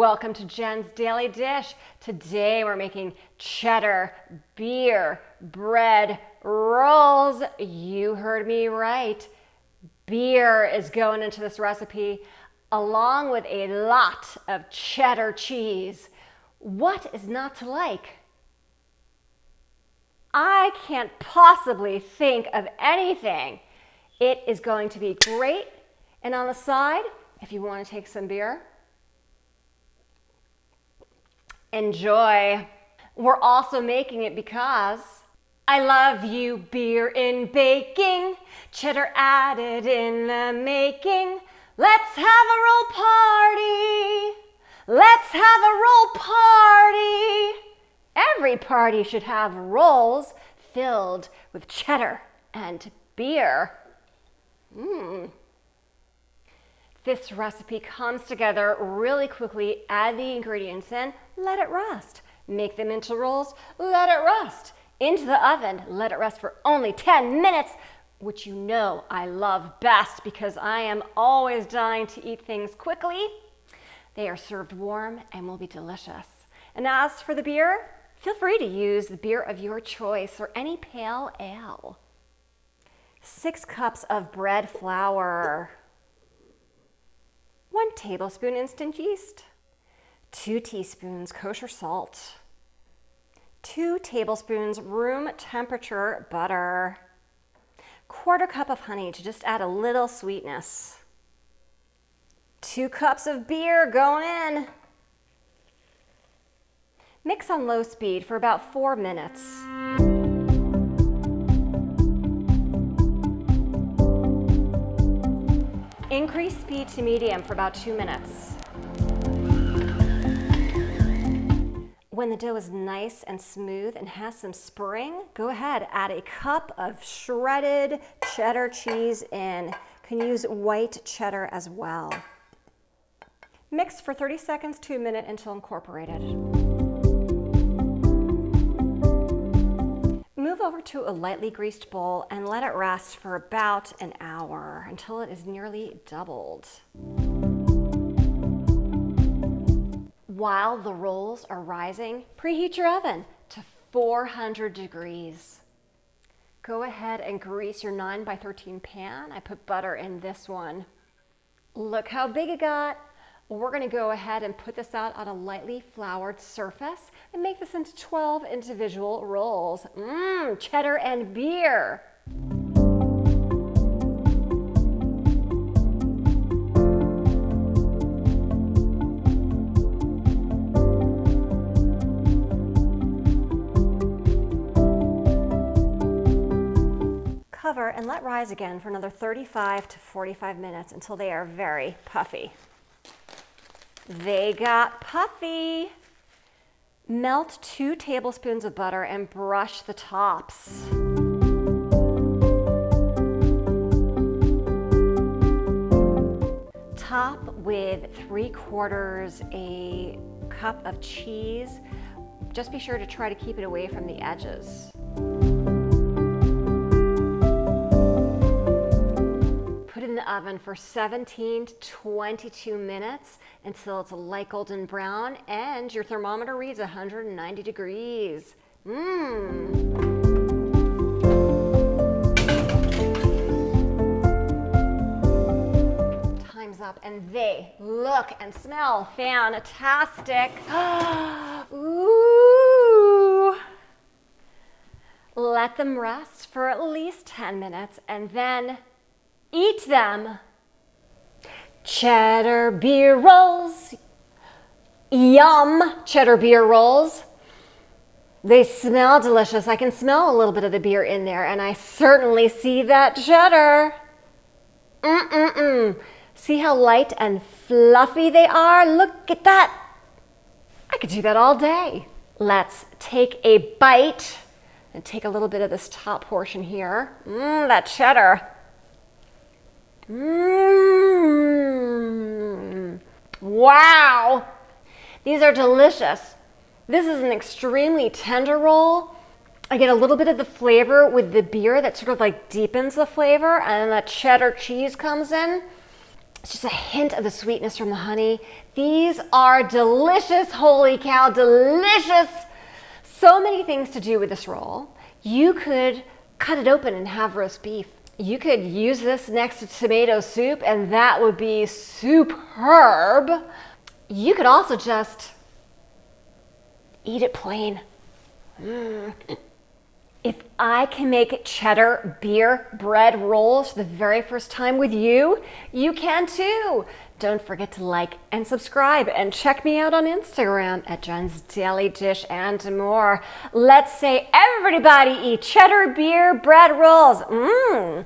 welcome to Jen's Daily Dish. Today we're making cheddar, beer, bread, rolls. You heard me right. Beer is going into this recipe along with a lot of cheddar cheese. What is not to like? I can't possibly think of anything. It is going to be great. And on the side, if you want to take some beer, enjoy. We're also making it because I love you, beer in baking, cheddar added in the making. Let's have a roll party. Let's have a roll party. Every party should have rolls filled with cheddar and beer. This recipe comes together really quickly. Add the ingredients in, let it rest. Make them into rolls, let it rest. Into the oven, let it rest for only 10 minutes, which you know I love best because I am always dying to eat things quickly. They are served warm and will be delicious. And as for the beer, feel free to use the beer of your choice or any pale ale. 6 cups of bread flour. 1 tablespoon instant yeast, 2 teaspoons kosher salt, 2 tablespoons room temperature butter, 1/4 cup of honey to just add a little sweetness, 2 cups of beer going in. Mix on low speed for about 4 minutes. Increase speed to medium for about 2 minutes. When the dough is nice and smooth and has some spring, go ahead, add a cup of shredded cheddar cheese in. You can use white cheddar as well. Mix for 30 seconds to a minute until incorporated. Move over to a lightly greased bowl and let it rest for about an hour until it is nearly doubled. While the rolls are rising, preheat your oven to 400 degrees. Go ahead and grease your 9x13 pan. I put butter in this one. Look how big it got. We're going to go ahead and put this out on a lightly floured surface and make this into 12 individual rolls. Cheddar and beer. Cover and let rise again for another 35 to 45 minutes until they are very puffy. They got puffy. Melt 2 tablespoons of butter and brush the tops. Top with 3/4 a cup of cheese. Just be sure to try to keep it away from the edges. Put it in the oven for 17 to 22 minutes until it's a light golden brown and your thermometer reads 190 degrees. Time's up and they look and smell fantastic. Ooh. Let them rest for at least 10 minutes and then eat them. Cheddar beer rolls. Yum, cheddar beer rolls. They smell delicious. I can smell a little bit of the beer in there, and I certainly see that cheddar. See how light and fluffy they are? Look at that. I could do that all day. Let's take a bite and take a little bit of this top portion here. That cheddar. Wow, these are delicious. This is an extremely tender roll. I get a little bit of the flavor with the beer that sort of like deepens the flavor, and then the cheddar cheese comes in. It's just a hint of the sweetness from the honey. These are delicious, holy cow, delicious. So many things to do with this roll. You could cut it open and have roast beef. You could use this next to tomato soup and that would be superb. You could also just eat it plain. If I can make cheddar beer bread rolls for the very first time with you, you can too. Don't forget to like and subscribe and check me out on Instagram at Jen's Daily Dish and more. Let's say everybody eat cheddar beer bread rolls.